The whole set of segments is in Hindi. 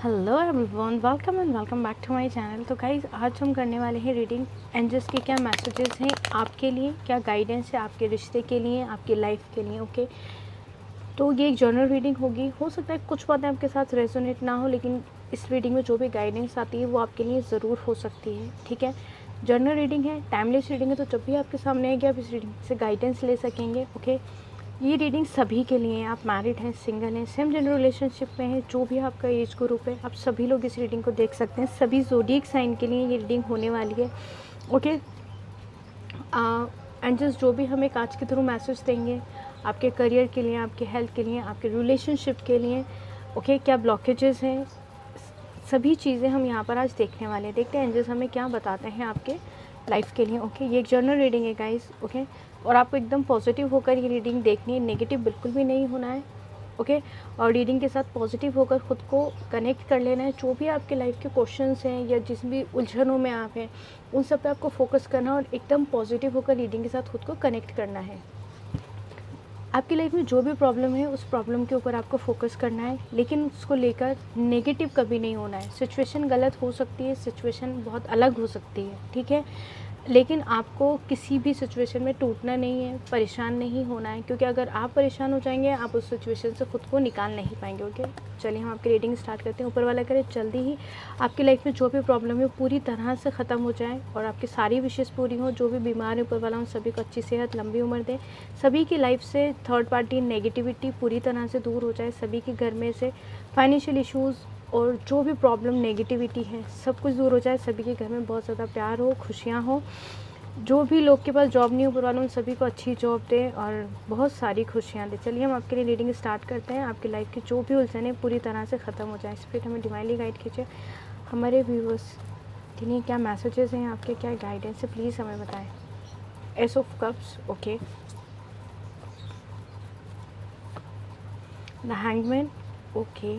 Hello everyone, welcome and welcome back to my channel. तो गाइस, आज हम करने वाले हैं रीडिंग एंजल्स के क्या मैसेजेस हैं आपके लिए, क्या गाइडेंस है आपके रिश्ते के लिए, आपकी लाइफ के लिए। ओके, तो ये एक जर्नल रीडिंग होगी। हो सकता है कुछ बातें आपके साथ रेजोनेट ना हो, लेकिन इस रीडिंग में जो भी गाइडेंस आती है वो आपके लिए ज़रूर हो सकती है। ठीक है, जर्नल रीडिंग है, टाइमलेस रीडिंग है, तो जब भी आपके सामने आएगी आप इस रीडिंग से गाइडेंस ले सकेंगे। ओके, ये रीडिंग सभी के लिए है। आप मैरिड हैं, सिंगल हैं, सेम जेंडर रिलेशनशिप में हैं, जो भी आपका एज ग्रुप है, आप सभी लोग इस रीडिंग को देख सकते हैं। सभी ज़ोडिएक साइन के लिए ये रीडिंग होने वाली है। ओके, एंजल्स जो भी हमें कांच के थ्रू मैसेज देंगे आपके करियर के लिए, आपके हेल्थ के लिए, आपके रिलेशनशिप के लिए। ओके, क्या ब्लॉकेजेस हैं, सभी चीज़ें हम यहाँ पर आज देखने वाले हैं। देखते हैं एंजल्स हमें क्या बताते हैं आपके लाइफ के लिए। ओके, ये एक जर्नल रीडिंग है गाइस। ओके, और आपको एकदम पॉजिटिव होकर ये रीडिंग देखनी है, नेगेटिव बिल्कुल भी नहीं होना है। ओके, और रीडिंग के साथ पॉजिटिव होकर ख़ुद को कनेक्ट कर लेना है। जो भी आपके लाइफ के क्वेश्चंस हैं या जिस भी उलझनों में आप हैं, उन सब पे आपको फोकस करना और एकदम पॉजिटिव होकर रीडिंग के साथ खुद को कनेक्ट करना है। आपकी लाइफ में जो भी प्रॉब्लम है उस प्रॉब्लम के ऊपर आपको फोकस करना है, लेकिन उसको लेकर नेगेटिव कभी नहीं होना है। सिचुएशन गलत हो सकती है, सिचुएशन बहुत अलग हो सकती है, ठीक है, लेकिन आपको किसी भी सिचुएशन में टूटना नहीं है, परेशान नहीं होना है, क्योंकि अगर आप परेशान हो जाएंगे आप उस सिचुएशन से खुद को निकाल नहीं पाएंगे। ओके, चलिए हम आपकी रीडिंग स्टार्ट करते हैं। ऊपर वाला करे जल्दी ही आपकी लाइफ में जो भी प्रॉब्लम है पूरी तरह से ख़त्म हो जाए और आपकी सारी विशेष पूरी हो। जो भी बीमार है ऊपर वाला उन सभी को अच्छी सेहत, लंबी उम्र दे। सभी की लाइफ से थर्ड पार्टी नेगेटिविटी पूरी तरह से दूर हो जाए। सभी के घर में से फाइनेंशियल इश्यूज़ और जो भी प्रॉब्लम नेगेटिविटी है सब कुछ दूर हो जाए। सभी के घर में बहुत ज़्यादा प्यार हो, खुशियाँ हो। जो भी लोग के पास जॉब नहीं ऊपर वालों उन सभी को अच्छी जॉब दे और बहुत सारी खुशियाँ दे। चलिए हम आपके लिए रीडिंग स्टार्ट करते हैं। आपकी लाइफ की जो भी उलझन है पूरी तरह से ख़त्म हो जाए। स्पिरिट हमें डिवाइनली गाइड कीजिए। हमारे व्यूअर्स के लिए क्या मैसेजेस हैं आपके, क्या गाइडेंस है, प्लीज़ हमें बताएं। S of cups, okay, the hangman, okay,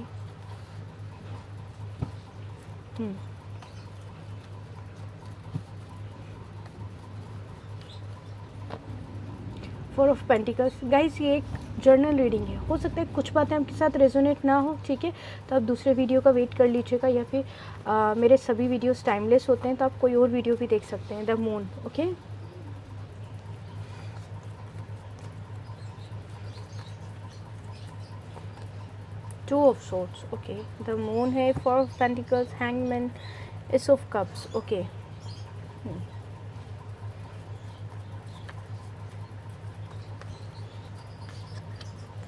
four of pentacles. Guys, ये एक जर्नल रीडिंग है। हो सकता है कुछ बातें आपके साथ रेजोनेट ना हो, ठीक है, तो आप दूसरे वीडियो का वेट कर लीजिएगा, या फिर मेरे सभी वीडियोस टाइमलेस होते हैं तो आप कोई और वीडियो भी देख सकते हैं। The moon, okay, two of swords, okay, the moon है, four of pentacles, hangman, ace of cups, okay,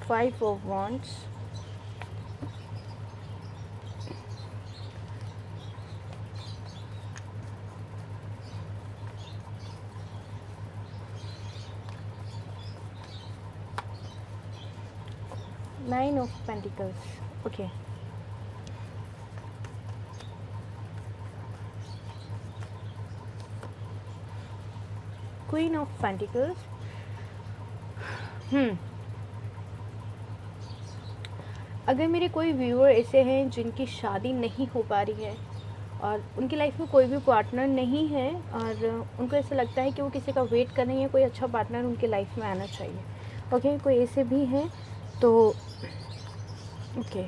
five of wands, nine of pentacles, okay, queen of pentacles. अगर मेरे कोई व्यूअर ऐसे हैं जिनकी शादी नहीं हो पा रही है और उनकी लाइफ में कोई भी पार्टनर नहीं है और उनको ऐसा लगता है कि वो किसी का वेट कर रही है, कोई अच्छा पार्टनर उनकी लाइफ में आना चाहिए। ओके, कोई ऐसे भी हैं तो ओके,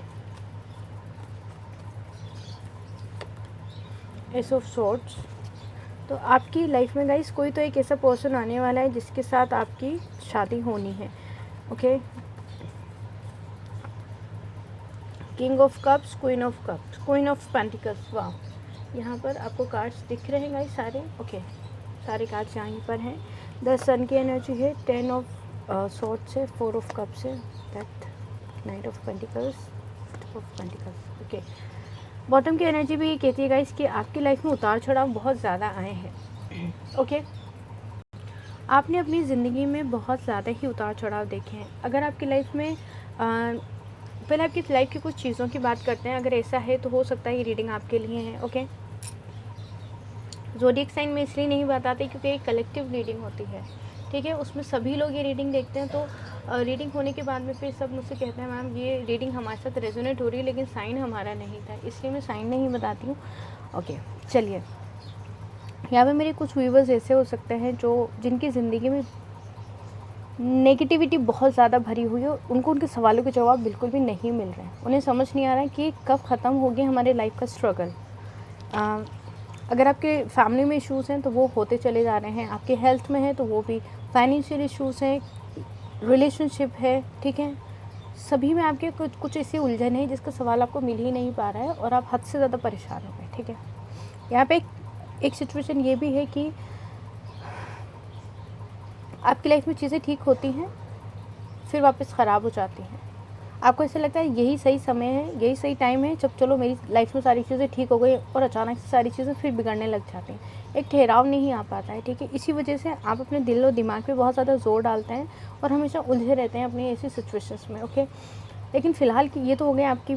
एस ऑफ सॉर्ड्स। तो आपकी लाइफ में गाइस कोई तो एक ऐसा पर्सन आने वाला है जिसके साथ आपकी शादी होनी है। Okay, king of cups, queen of cups, queen of pentacles. वाह, यहाँ पर आपको कार्ड्स दिख रहे हैं गाइस सारे। ओके, सारे कार्ड्स यहाँ पर हैं। द सन की एनर्जी है, टेन ऑफ सॉर्ड्स है, फोर ऑफ कप्स है, that night of pentacles, two of pentacles. Okay, bottom की एनर्जी भी ये कहती है गाइस कि आपकी लाइफ में उतार चढ़ाव बहुत ज़्यादा आए हैं। ओके, आपने अपनी ज़िंदगी में बहुत ज़्यादा ही उतार चढ़ाव देखे हैं। अगर आपकी लाइफ में पहले आपकी लाइफ की कुछ चीज़ों की बात करते हैं। अगर ऐसा है तो हो सकता है ये रीडिंग आपके लिए है। ओके, ज़ोडिएक साइन में इसलिए नहीं बताते क्योंकि एक कलेक्टिव रीडिंग होती है, ठीक है, उसमें सभी लोग ये रीडिंग देखते हैं। तो रीडिंग होने के बाद में फिर सब मुझसे कहते हैं मैम ये रीडिंग हमारे साथ रेजोनेट हो रही है लेकिन साइन हमारा नहीं था, इसलिए मैं साइन नहीं बताती हूँ। ओके, चलिए, यहाँ पे मेरे कुछ व्यूवर्स ऐसे हो सकते हैं जो जिनकी ज़िंदगी में नेगेटिविटी बहुत ज़्यादा भरी हुई है, उनको उनके सवालों के जवाब बिल्कुल भी नहीं मिल रहे हैं। उन्हें समझ नहीं आ रहा है कि कब ख़त्म होगी हमारे लाइफ का स्ट्रगल। अगर आपके फैमिली में इश्यूज़ हैं तो वो होते चले जा रहे हैं, आपके हेल्थ में है तो वो भी, फाइनेंशियल इश्यूज़ हैं, रिलेशनशिप है, ठीक है, सभी में आपके कुछ कुछ ऐसी उलझन है जिसका सवाल आपको मिल ही नहीं पा रहा है और आप हद से ज़्यादा परेशान हो गए, ठीक है। यहाँ पे एक सिचुएशन ये भी है कि आपकी लाइफ में चीज़ें ठीक होती हैं फिर वापस ख़राब हो जाती हैं। आपको ऐसा लगता है यही सही समय है, यही सही टाइम है जब चलो मेरी लाइफ में सारी चीज़ें ठीक हो गई, और अचानक से सारी चीज़ें फिर बिगड़ने लग जाती हैं। एक ठहराव नहीं आ पाता है, ठीक है। इसी वजह से आप अपने दिल और दिमाग पे बहुत ज़्यादा ज़ोर डालते हैं और हमेशा उलझे रहते हैं अपनी ऐसी सिचुएशंस में, ओके। लेकिन फ़िलहाल की ये तो हो गए आपकी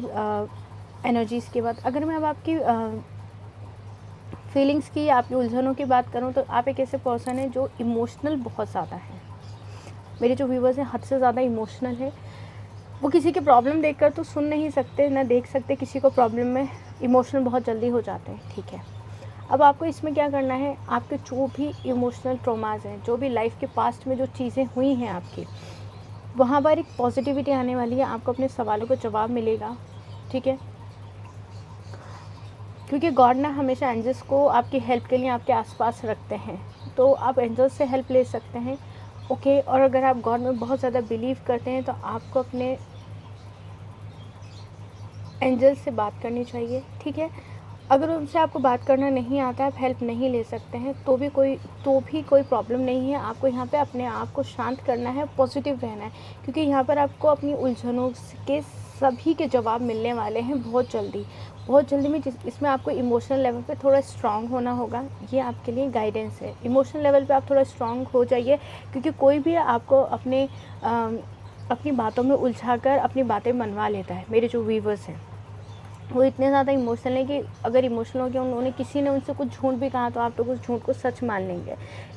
एनर्जीज़ की बात। अगर मैं अब आपकी फीलिंग्स की, आपकी उलझनों की बात करूँ तो आप एक ऐसे पर्सन हैं जो इमोशनल बहुत ज़्यादा हैं। मेरे जो व्यूवर्स हैं हद से ज़्यादा इमोशनल है। वो किसी की प्रॉब्लम देखकर तो सुन नहीं सकते, ना देख सकते किसी को प्रॉब्लम में, इमोशनल बहुत जल्दी हो जाते हैं, ठीक है। अब आपको इसमें क्या करना है, आपके जो भी इमोशनल ट्रॉमास हैं, जो भी लाइफ के पास्ट में जो चीज़ें हुई हैं आपकी, वहाँ पर एक पॉजिटिविटी आने वाली है, आपको अपने सवालों का जवाब मिलेगा, ठीक है। क्योंकि गॉड ना हमेशा एंजल्स को आपकी हेल्प के लिए आपके आसपास रखते हैं, तो आप एंजल्स से हेल्प ले सकते हैं, ओके। और अगर आप गॉड में बहुत ज़्यादा बिलीव करते हैं तो आपको अपने एंजल्स से बात करनी चाहिए, ठीक है। अगर उनसे आपको बात करना नहीं आता है, आप हेल्प नहीं ले सकते हैं, तो भी कोई प्रॉब्लम नहीं है। आपको यहाँ पे अपने आप को शांत करना है, पॉजिटिव रहना है, क्योंकि यहाँ पर आपको अपनी उलझनों के सभी के जवाब मिलने वाले हैं बहुत जल्दी में। इसमें आपको इमोशनल लेवल पे थोड़ा स्ट्रांग होना होगा, ये आपके लिए गाइडेंस है। इमोशनल लेवल पे आप थोड़ा स्ट्रांग हो जाइए, क्योंकि कोई भी आपको अपनी बातों में उलझाकर अपनी बातें मनवा लेता है। मेरे जो व्यूवर्स हैं वो इतने ज़्यादा इमोशनल है कि अगर इमोशनल हो गया, उन्होंने किसी ने उनसे कुछ झूठ भी कहा तो आप लोग उस झूठ को सच मान लेंगे।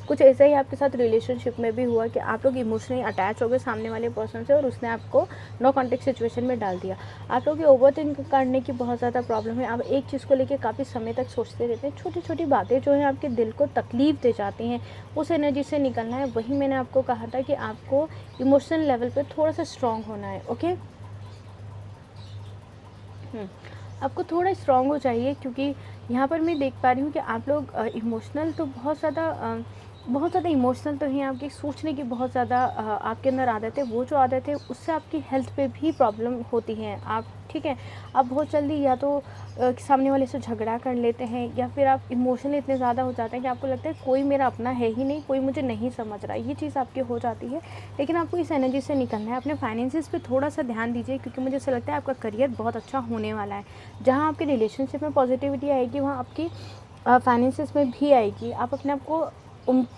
कुछ ऐसा ही आपके साथ रिलेशनशिप में भी हुआ कि आप लोग इमोशनली अटैच हो गए सामने वाले पर्सन से और उसने आपको नो कॉन्टेक्ट सिचुएशन में डाल दिया। आप लोग ओवर थिंक करने की बहुत ज़्यादा प्रॉब्लम है। आप एक चीज़ को लेकर काफ़ी समय तक सोचते रहते हैं। छोटी छोटी बातें जो हैं आपके दिल को तकलीफ़ दे जाती हैं, उस एनर्जी से निकलना है। वही मैंने आपको कहा था कि आपको इमोशनल लेवल पर थोड़ा सा स्ट्रॉन्ग होना है, ओके। आपको थोड़ा स्ट्रॉन्ग हो चाहिए, क्योंकि यहाँ पर मैं देख पा रही हूँ कि आप लोग इमोशनल तो बहुत ज़्यादा इमोशनल तो हैं। आपकी सोचने की बहुत ज़्यादा आपके अंदर आदत है। वो जो आदत है उससे आपकी हेल्थ पे भी प्रॉब्लम होती है। आप, ठीक है, आप बहुत जल्दी या तो सामने वाले से झगड़ा कर लेते हैं, या फिर आप इमोशनल इतने ज़्यादा हो जाते हैं कि आपको लगता है कोई मेरा अपना है ही नहीं, कोई मुझे नहीं समझ रहा। ये चीज़ आपकी हो जाती है। लेकिन आपको इस एनर्जी से निकलना है। अपने फाइनेंसिस पे थोड़ा सा ध्यान दीजिए, क्योंकि मुझे ऐसा लगता है आपका करियर बहुत अच्छा होने वाला है। जहाँ आपके रिलेशनशिप में पॉजिटिविटी आएगी, वहाँ आपकी फाइनेंसिस में भी आएगी। आप अपने आप को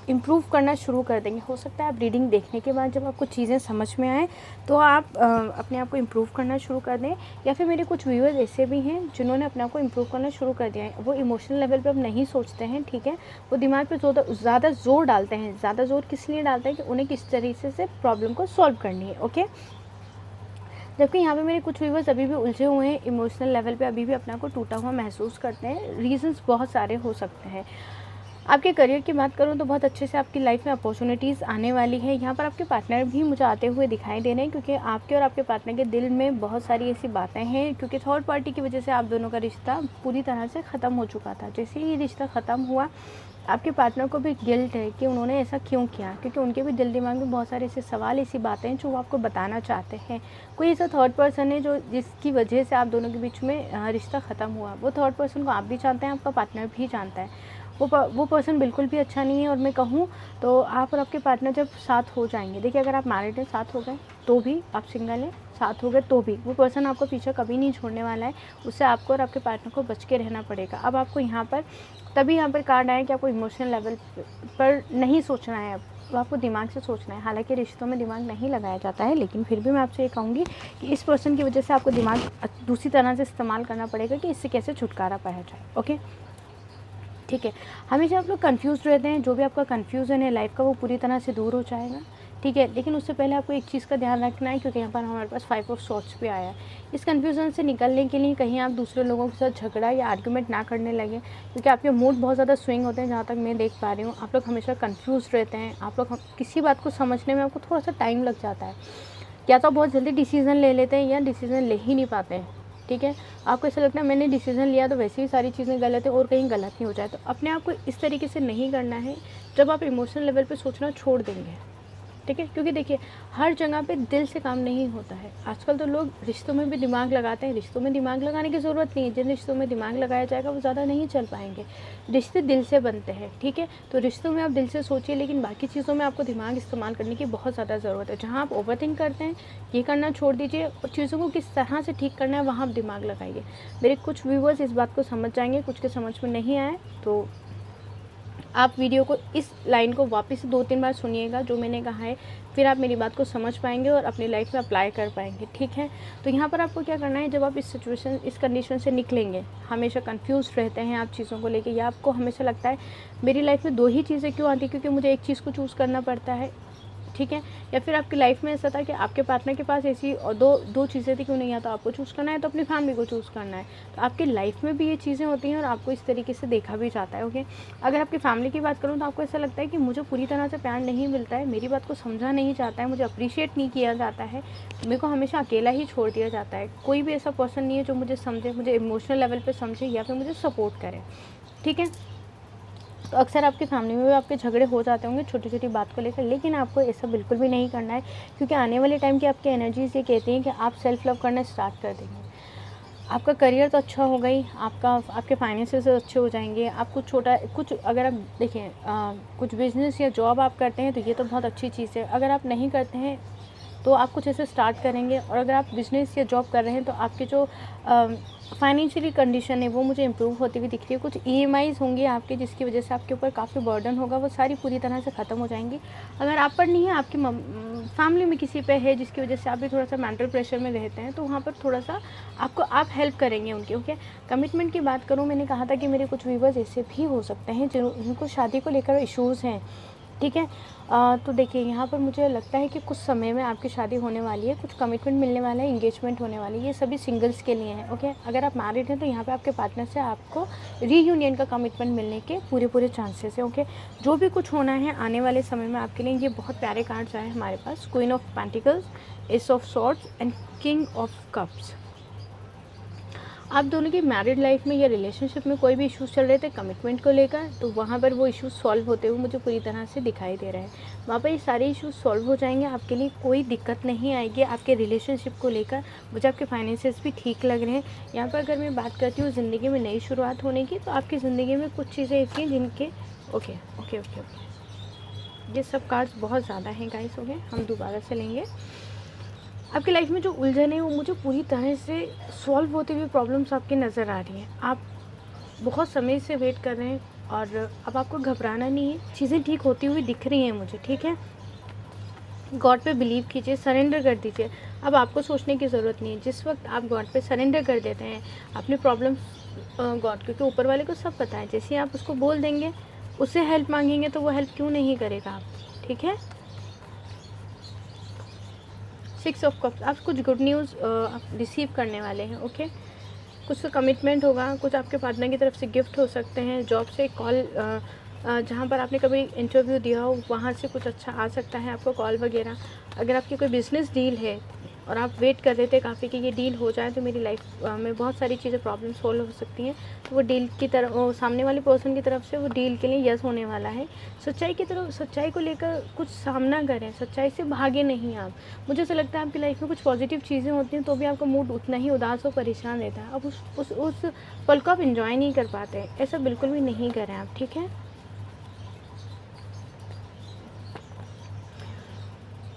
इम्प्रूव करना शुरू कर देंगे। हो सकता है आप रीडिंग देखने के बाद जब आपको चीज़ें समझ में आए तो आप अपने आप को इम्प्रूव करना शुरू कर दें। या फिर मेरे कुछ व्यूअर्स ऐसे भी हैं जिन्होंने अपने आप को इम्प्रूव करना शुरू कर दिया है। वो इमोशनल लेवल पे अब नहीं सोचते हैं, ठीक है। वो दिमाग पे ज़्यादा ज़ोर डालते हैं। ज़्यादा ज़ोर किस लिए डालते हैं कि उन्हें किस तरीके से प्रॉब्लम को सॉल्व करनी है, ओके। जबकि यहाँ पे मेरे कुछ व्यूअर्स अभी भी उलझे हुए हैं, इमोशनल लेवल पे अभी भी अपने आप को टूटा हुआ महसूस करते हैं। रीज़न्स बहुत सारे हो सकते हैं। आपके करियर की बात करूँ तो बहुत अच्छे से आपकी लाइफ में अपॉर्चुनिटीज़ आने वाली है। यहाँ पर आपके पार्टनर भी मुझे आते हुए दिखाई दे रहे हैं, क्योंकि आपके और आपके पार्टनर के दिल में बहुत सारी ऐसी बातें हैं, क्योंकि थर्ड पार्टी की वजह से आप दोनों का रिश्ता पूरी तरह से ख़त्म हो चुका था। जैसे ही रिश्ता ख़त्म हुआ, आपके पार्टनर को भी गिल्ट है कि उन्होंने ऐसा क्यों किया, क्योंकि उनके भी दिल दिमाग में बहुत सारे ऐसे सवाल, ऐसी बातें हैं जो वो आपको बताना चाहते हैं। कोई ऐसा थर्ड पर्सन है जो जिसकी वजह से आप दोनों के बीच में रिश्ता ख़त्म हुआ। वो थर्ड पर्सन को आप भी जानते हैं, आपका पार्टनर भी जानता है। वो पर्सन बिल्कुल भी अच्छा नहीं है। और मैं कहूँ तो आप और आपके पार्टनर जब साथ हो जाएंगे, देखिए अगर आप मैरिड हैं, साथ हो गए तो भी, आप सिंगल हैं, साथ हो गए तो भी, वो पर्सन आपको पीछे कभी नहीं छोड़ने वाला है। उससे आपको और आपके पार्टनर को बच के रहना पड़ेगा। अब आपको यहाँ पर तभी यहाँ पर कार्ड आया कि आपको इमोशनल लेवल पर नहीं सोचना है, अब आपको दिमाग से सोचना है। हालांकि रिश्तों में दिमाग नहीं लगाया जाता है, लेकिन फिर भी मैं आपसे ये कहूँगी कि इस पर्सन की वजह से आपको दिमाग दूसरी तरह से इस्तेमाल करना पड़ेगा कि इससे कैसे छुटकारा पाया जाए, ओके, ठीक है। हमेशा आप लोग कन्फ्यूज़ रहते हैं। जो भी आपका कन्फ्यूज़न है लाइफ का, वो पूरी तरह से दूर हो जाएगा, ठीक है। लेकिन उससे पहले आपको एक चीज़ का ध्यान रखना है, क्योंकि यहाँ पर हमारे पास 5 ऑफ सॉर्ड्स भी आया है। इस कन्फ्यूज़न से निकलने के लिए कहीं आप दूसरे लोगों के साथ झगड़ा या आर्ग्यूमेंट ना करने लगे, क्योंकि आपके मूड बहुत ज़्यादा स्विंग होते हैं। जहाँ तक मैं देख पा रही हूँ, आप लोग हमेशा कन्फ्यूज़ रहते हैं। आप लोग किसी बात को समझने में आपको थोड़ा सा टाइम लग जाता है, या तो बहुत जल्दी डिसीज़न ले लेते हैं या डिसीज़न ले ही नहीं पाते हैं। ठीक है, आपको ऐसा लगता है मैंने डिसीज़न लिया तो वैसे ही सारी चीज़ें गलत है और कहीं गलत नहीं हो जाए। तो अपने आप को इस तरीके से नहीं करना है जब आप इमोशनल लेवल पे सोचना छोड़ देंगे। ठीक है, क्योंकि देखिए हर जगह पे दिल से काम नहीं होता है। आजकल तो लोग रिश्तों में भी दिमाग लगाते हैं। रिश्तों में दिमाग लगाने की ज़रूरत नहीं है। जिन रिश्तों में दिमाग लगाया जाएगा वो ज़्यादा नहीं चल पाएंगे। रिश्ते दिल से बनते हैं। ठीक है, तो रिश्तों में आप दिल से सोचिए, लेकिन बाकी चीज़ों में आपको दिमाग इस्तेमाल करने की बहुत ज़्यादा ज़रूरत है। जहाँ आप ओवरथिंक करते हैं ये करना छोड़ दीजिए, और चीज़ों को किस तरह से ठीक करना है वहाँ आप दिमाग लगाइए। मेरे कुछ व्यूवर्स इस बात को समझ जाएंगे, कुछ के समझ में नहीं आए तो आप वीडियो को इस लाइन को वापस से 2-3 बार सुनिएगा जो मैंने कहा है, फिर आप मेरी बात को समझ पाएंगे और अपनी लाइफ में अप्लाई कर पाएंगे। ठीक है, तो यहाँ पर आपको क्या करना है, जब आप इस सिचुएशन इस कंडीशन से निकलेंगे, हमेशा कंफ्यूज रहते हैं आप चीज़ों को लेके, या आपको हमेशा लगता है मेरी लाइफ में 2 ही चीज़ें क्यों आती, क्योंकि मुझे एक चीज़ को चूज़ करना पड़ता है। ठीक है, या फिर आपकी लाइफ में ऐसा था कि आपके पार्टनर के पास ऐसी और दो चीज़ें थी, क्यों नहीं, या तो आपको चूज़ करना है तो अपनी फैमिली को चूज़ करना है। तो आपकी लाइफ में भी ये चीज़ें होती हैं और आपको इस तरीके से देखा भी जाता है। ओके, अगर आपकी फैमिली की बात करूँ तो आपको ऐसा लगता है कि मुझे पूरी तरह से प्यार नहीं मिलता है, मेरी बात को समझा नहीं जाता है, मुझे अप्रिशिएट नहीं किया जाता है, मेरे को हमेशा अकेला ही छोड़ दिया जाता है। कोई भी ऐसा पर्सन नहीं है जो मुझे समझे, मुझे इमोशनल लेवल पर समझे या फिर मुझे सपोर्ट करे। ठीक है, तो अक्सर आपकी फैमिली में भी आपके झगड़े हो जाते होंगे छोटी छोटी बात को लेकर, लेकिन आपको ऐसा बिल्कुल भी नहीं करना है, क्योंकि आने वाले टाइम की आपकी एनर्जीज ये कहती हैं कि आप सेल्फ लव करना स्टार्ट कर देंगे। आपका करियर तो अच्छा होगा ही, आपके फाइनेंसेस अच्छे हो जाएंगे। आप कुछ अगर आप देखें कुछ बिजनेस या जॉब आप करते हैं तो ये तो बहुत अच्छी चीज़ है। अगर आप नहीं करते हैं तो आप कुछ ऐसे स्टार्ट करेंगे, और अगर आप बिज़नेस या जॉब कर रहे हैं तो आपके जो फाइनेंशियली कंडीशन है वो मुझे इम्प्रूव होती हुई दिख रही है। कुछ ईएमआईज़ होंगे आपके, जिसकी वजह से आपके ऊपर काफ़ी बर्डन होगा, वो सारी पूरी तरह से ख़त्म हो जाएंगी। अगर आप पर नहीं है, आपकी फैमिली में किसी पे है जिसकी वजह से आप भी थोड़ा सा मेंटल प्रेशर में रहते हैं, तो वहाँ पर थोड़ा सा आप हेल्प करेंगे उनके। ओके, कमिटमेंट की बात करूँ, मैंने कहा था कि मेरे कुछ व्यूवर्स ऐसे भी हो सकते हैं जिनको शादी को लेकर इश्यूज़ हैं। ठीक है, तो देखिए यहाँ पर मुझे लगता है कि कुछ समय में आपकी शादी होने वाली है, कुछ कमिटमेंट मिलने वाला है, इंगेजमेंट होने वाली है। ये सभी सिंगल्स के लिए है। ओके, अगर आप मैरिड हैं तो यहाँ पे आपके पार्टनर से आपको रीयूनियन का कमिटमेंट मिलने के पूरे चांसेस है। ओके, जो भी कुछ होना है आने वाले समय में आपके लिए, ये बहुत प्यारे कार्ड्स आए हमारे पास, queen of pentacles, ace of swords and king of cups. आप दोनों की मैरिड लाइफ में या रिलेशनशिप में कोई भी इश्यूज़ चल रहे थे कमिटमेंट को लेकर, तो वहाँ पर वो इश्यूज़ सॉल्व होते हुए मुझे पूरी तरह से दिखाई दे रहे हैं। वहाँ पर ये सारे इश्यूज़ सॉल्व हो जाएंगे, आपके लिए कोई दिक्कत नहीं आएगी आपके रिलेशनशिप को लेकर। मुझे आपके फाइनेंसेस भी ठीक लग रहे हैं। यहाँ पर अगर मैं बात करती हूँ ज़िंदगी में नई शुरुआत होने की, तो आपकी ज़िंदगी में कुछ चीज़ें ऐसी हैं जिनके ओके ओके ओके ओके ये सब कार्ड्स बहुत ज़्यादा हैं गाइस। ओके, हम दोबारा से लेंगे। आपकी लाइफ में जो उलझन है वो मुझे पूरी तरह से सॉल्व होती हुई प्रॉब्लम्स आपकी नज़र आ रही हैं। आप बहुत समय से वेट कर रहे हैं और अब आपको घबराना नहीं है, चीज़ें ठीक होती हुई दिख रही हैं मुझे। ठीक है, गॉड पे बिलीव कीजिए, सरेंडर कर दीजिए। अब आपको सोचने की ज़रूरत नहीं है। जिस वक्त आप गॉड पे सरेंडर कर देते हैं अपनी प्रॉब्लम्स गॉड, क्योंकि ऊपर वाले को सब पता है, जैसे आप उसको बोल देंगे, उससे हेल्प मांगेंगे तो वो हेल्प क्यों नहीं करेगा आप। ठीक है, 6 ऑफ कप्स, आप कुछ गुड न्यूज़ आप रिसीव करने वाले हैं। ओके, कुछ तो कमिटमेंट होगा, कुछ आपके पार्टनर की तरफ से गिफ्ट हो सकते हैं, जॉब से कॉल, जहाँ पर आपने कभी इंटरव्यू दिया हो वहाँ से कुछ अच्छा आ सकता है आपको कॉल वगैरह। अगर आपकी कोई बिज़नेस डील है और आप वेट कर रहे थे काफ़ी कि ये डील हो जाए तो मेरी लाइफ में बहुत सारी चीज़ें प्रॉब्लम सॉल्व हो सकती हैं, तो वो डील की तरफ, सामने वाले पर्सन की तरफ से वो डील के लिए यस होने वाला है। सच्चाई को लेकर कुछ सामना करें, सच्चाई से भागे नहीं आप। मुझे ऐसा लगता है आपकी लाइफ में कुछ पॉजिटिव चीज़ें होती हैं तो भी आपका मूड उतना ही उदास और परेशान रहता है। अब उस पल को आप इंजॉय नहीं कर पाते, ऐसा बिल्कुल भी नहीं करें आप। ठीक है,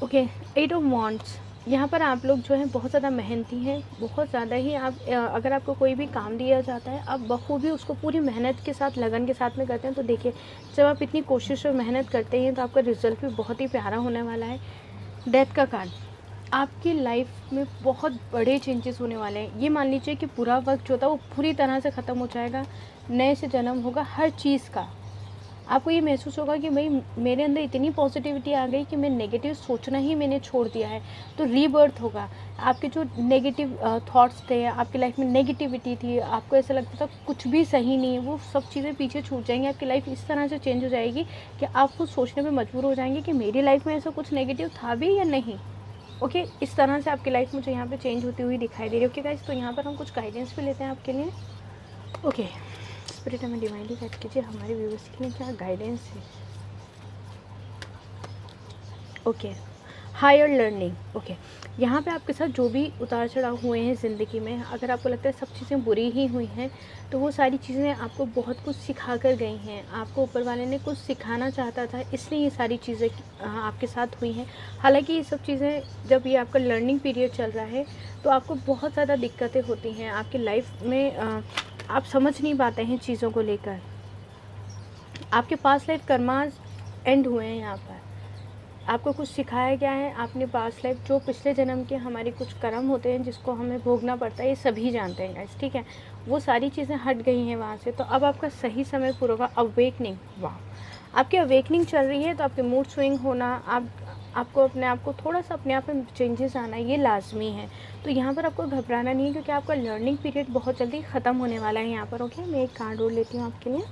ओके, 8 ऑफ वांड्स, यहाँ पर आप लोग जो हैं बहुत ज़्यादा मेहनती हैं, बहुत ज़्यादा ही। आप अगर आपको कोई भी काम दिया जाता है आप बखूबी उसको पूरी मेहनत के साथ, लगन के साथ में करते हैं। तो देखिए जब आप इतनी कोशिश और मेहनत करते हैं तो आपका रिज़ल्ट भी बहुत ही प्यारा होने वाला है। डेथ का कार्ड, आपकी लाइफ में बहुत बड़े चेंजेस होने वाले हैं। ये मान लीजिए कि पूरा वक्त जो था वो पूरी तरह से ख़त्म हो जाएगा, नए से जन्म होगा हर चीज़ का। आपको ये महसूस होगा कि भाई मेरे अंदर इतनी पॉजिटिविटी आ गई कि मैं नेगेटिव सोचना ही मैंने छोड़ दिया है। तो रीबर्थ होगा। आपके जो नेगेटिव थॉट्स थे, आपकी लाइफ में नेगेटिविटी थी, आपको ऐसा लगता था कुछ भी सही नहीं है, वो सब चीज़ें पीछे छूट जाएंगी। आपकी लाइफ इस तरह से चेंज हो जाएगी कि आप खुद सोचने पर मजबूर हो जाएंगे कि मेरी लाइफ में ऐसा कुछ नेगेटिव था भी या नहीं। ओके, इस तरह से आपकी लाइफ मुझे यहाँ पे चेंज होती हुई दिखाई दे रही है। ओके गाइस, तो यहाँ पर हम कुछ गाइडेंस भी लेते हैं आपके लिए। ओके, स्पिरिट हमें डिवाइनली गाइड कीजिए, हमारे व्यूअर्स के लिए क्या गाइडेंस है। Okay, higher learning. ओके, यहाँ पे आपके साथ जो भी उतार चढ़ाव हुए हैं ज़िंदगी में, अगर आपको लगता है सब चीज़ें बुरी ही हुई हैं, तो वो सारी चीज़ें आपको बहुत कुछ सिखा कर गई हैं। आपको ऊपर वाले ने कुछ सिखाना चाहता था, इसलिए ये सारी चीज़ें आपके साथ हुई हैं। हालांकि ये सब चीज़ें, जब ये आपका लर्निंग पीरियड चल रहा है, तो आपको बहुत ज़्यादा दिक्कतें होती हैं आपकी लाइफ में। आप समझ नहीं पाते हैं चीज़ों को लेकर। आपके पास्ट लाइफ कर्मास एंड हुए हैं। यहाँ पर आपको कुछ सिखाया गया है। आपने पास्ट लाइफ, जो पिछले जन्म के हमारे कुछ कर्म होते हैं जिसको हमें भोगना पड़ता है, ये सभी जानते हैं गाइस, ठीक है। वो सारी चीज़ें हट गई हैं वहाँ से। तो अब आपका सही समय पूरा होगा। अवेकनिंग, वाह, आपकी अवेकनिंग चल रही है। तो आपके मूड स्विंग होना, आपको अपने आप को थोड़ा सा अपने आप में चेंजेस आना, ये लाजमी है। तो यहाँ पर आपको घबराना नहीं है, क्योंकि आपका लर्निंग पीरियड बहुत जल्दी ख़त्म होने वाला है यहाँ पर। ओके, मैं एक कार्ड और लेती हूँ आपके लिए।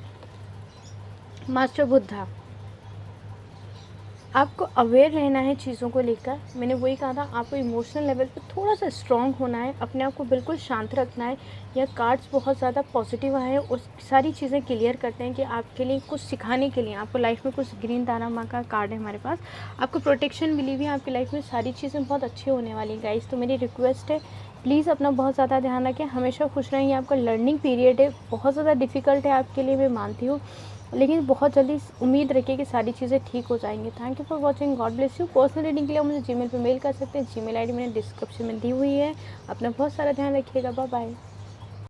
मास्टर बुद्धा, आपको अवेयर रहना है चीज़ों को लेकर। मैंने वही कहा था, आपको इमोशनल लेवल पे थोड़ा सा स्ट्रॉन्ग होना है, अपने आप को बिल्कुल शांत रखना है। यह कार्ड्स बहुत ज़्यादा पॉजिटिव आए हैं और सारी चीज़ें क्लियर करते हैं कि आपके लिए कुछ सिखाने के लिए, आपको लाइफ में कुछ। ग्रीन तारा माँ का कार्ड है हमारे पास, आपको प्रोटेक्शन मिली हुई है। आपकी लाइफ में सारी चीज़ें बहुत अच्छी होने वाली गाइस। तो मेरी रिक्वेस्ट है, प्लीज़ अपना बहुत ज़्यादा ध्यान रखें, हमेशा खुश रहें। आपका लर्निंग पीरियड है, बहुत ज़्यादा डिफ़िकल्ट है आपके लिए, मैं मानती हूँ, लेकिन बहुत जल्दी उम्मीद रखिए कि सारी चीज़ें ठीक हो जाएंगी। Thank you for watching, God bless you. Personal reading के लिए मुझे जीमेल पे मेल कर सकते हैं। जीमेल आईडी मैंने डिस्क्रिप्शन में दी हुई है। अपना बहुत सारा ध्यान रखिएगा। Bye bye.